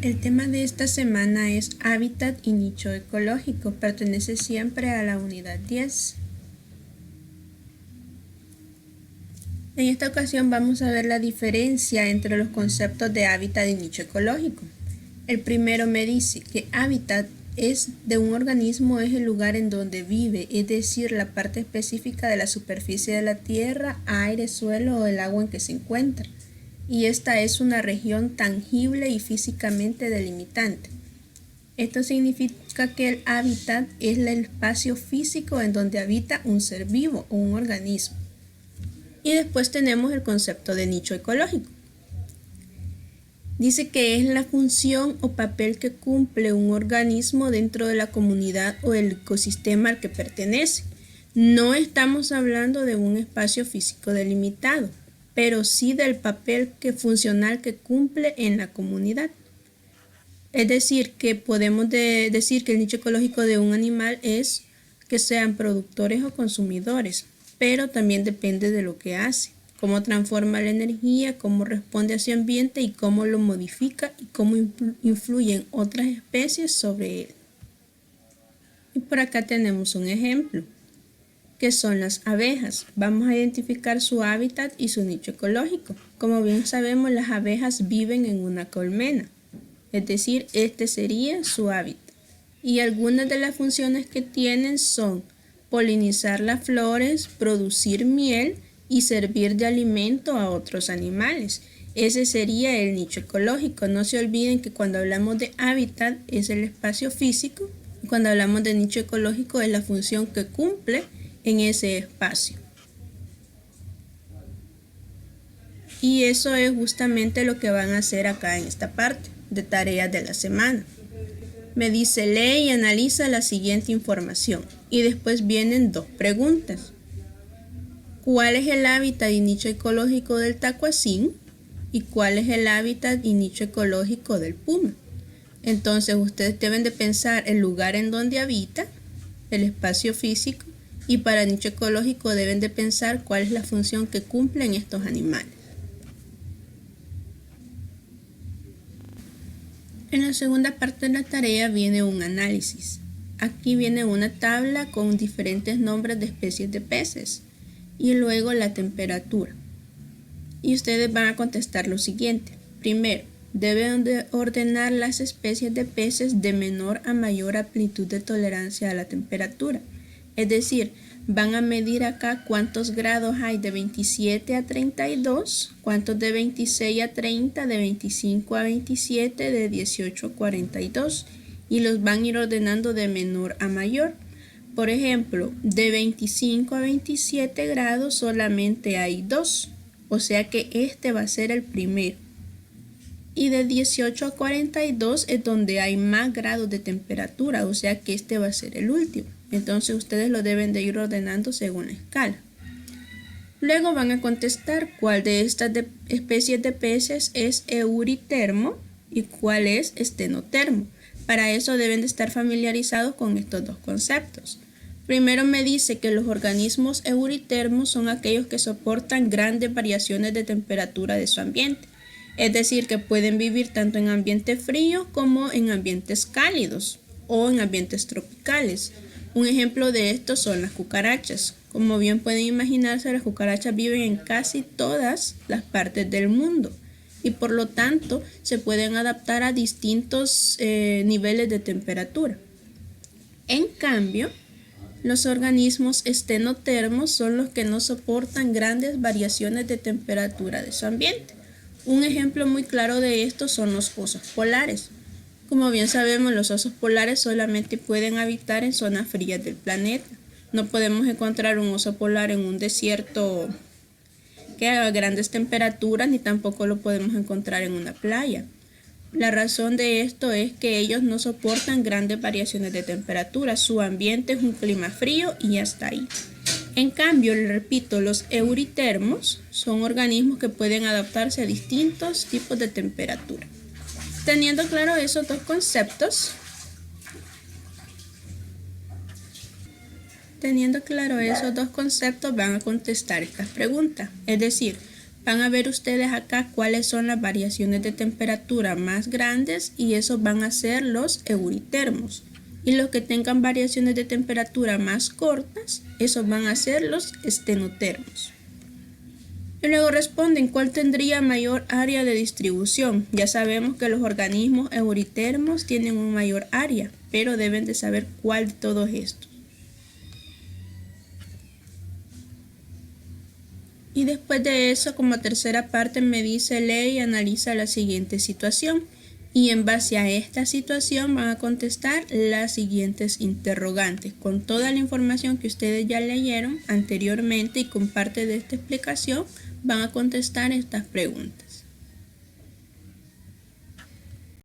El tema de esta semana es hábitat y nicho ecológico. Pertenece siempre a la unidad 10. En esta ocasión vamos a ver la diferencia entre los conceptos de hábitat y nicho ecológico. El primero me dice que hábitat de un organismo es el lugar en donde vive, es decir, la parte específica de la superficie de la tierra, aire, suelo o el agua en que se encuentra. Y esta es una región tangible y físicamente delimitante. Esto significa que el hábitat es el espacio físico en donde habita un ser vivo o un organismo. Y después tenemos el concepto de nicho ecológico. Dice que es la función o papel que cumple un organismo dentro de la comunidad o el ecosistema al que pertenece. No estamos hablando de un espacio físico delimitado, pero sí del papel funcional que cumple en la comunidad. Es decir, que podemos decir que el nicho ecológico de un animal es que sean productores o consumidores, pero también depende de lo que hace, cómo transforma la energía, cómo responde a su ambiente y cómo lo modifica y cómo influyen otras especies sobre él. Y por acá tenemos un ejemplo, que son las abejas. Vamos a identificar su hábitat y su nicho ecológico. Como bien sabemos, las abejas viven en una colmena, es decir, este sería su hábitat. Y algunas de las funciones que tienen son polinizar las flores, producir miel y servir de alimento a otros animales. Ese sería el nicho ecológico. No se olviden que cuando hablamos de hábitat es el espacio físico y cuando hablamos de nicho ecológico es la función que cumple en ese espacio. Y eso es justamente lo que van a hacer acá en esta parte de tareas de la semana. Me dice, lee y analiza la siguiente información. Y después vienen dos preguntas. ¿Cuál es el hábitat y nicho ecológico del tacuacín? ¿Y cuál es el hábitat y nicho ecológico del puma? Entonces ustedes deben de pensar el lugar en donde habita, el espacio físico, y para el nicho ecológico deben de pensar cuál es la función que cumplen estos animales. En la segunda parte de la tarea viene un análisis. Aquí viene una tabla con diferentes nombres de especies de peces y luego la temperatura. Y ustedes van a contestar lo siguiente. Primero, deben de ordenar las especies de peces de menor a mayor amplitud de tolerancia a la temperatura. Es decir, van a medir acá cuántos grados hay de 27 a 32, cuántos de 26 a 30, de 25 a 27, de 18 a 42 y los van a ir ordenando de menor a mayor. Por ejemplo, de 25 a 27 grados solamente hay 2, o sea que este va a ser el primero. Y de 18 a 42 es donde hay más grados de temperatura, o sea que este va a ser el último. Entonces ustedes lo deben de ir ordenando según la escala. Luego van a contestar cuál de estas especies de peces es euritermo y cuál es estenotermo. Para eso deben de estar familiarizados con estos dos conceptos. Primero me dice que los organismos euritermos son aquellos que soportan grandes variaciones de temperatura de su ambiente. Es decir, que pueden vivir tanto en ambientes fríos como en ambientes cálidos o en ambientes tropicales. Un ejemplo de esto son las cucarachas. Como bien pueden imaginarse, las cucarachas viven en casi todas las partes del mundo y por lo tanto se pueden adaptar a distintos niveles de temperatura. En cambio, los organismos estenotermos son los que no soportan grandes variaciones de temperatura de su ambiente. Un ejemplo muy claro de esto son los osos polares. Como bien sabemos, los osos polares solamente pueden habitar en zonas frías del planeta. No podemos encontrar un oso polar en un desierto que haga grandes temperaturas, ni tampoco lo podemos encontrar en una playa. La razón de esto es que ellos no soportan grandes variaciones de temperatura. Su ambiente es un clima frío y hasta ahí. En cambio, les repito, los euritermos son organismos que pueden adaptarse a distintos tipos de temperatura. Teniendo claro esos dos conceptos, van a contestar estas preguntas. Es decir, Van a ver ustedes acá cuáles son las variaciones de temperatura más grandes y esos van a ser los euritermos. Y los que tengan variaciones de temperatura más cortas, esos van a ser los estenotermos. Y luego responden cuál tendría mayor área de distribución. Ya sabemos que los organismos euritermos tienen un mayor área, pero deben de saber cuál de todos estos. Y después de eso, como tercera parte, me dice lee y analiza la siguiente situación. Y en base a esta situación van a contestar las siguientes interrogantes. Con toda la información que ustedes ya leyeron anteriormente y con parte de esta explicación, van a contestar estas preguntas.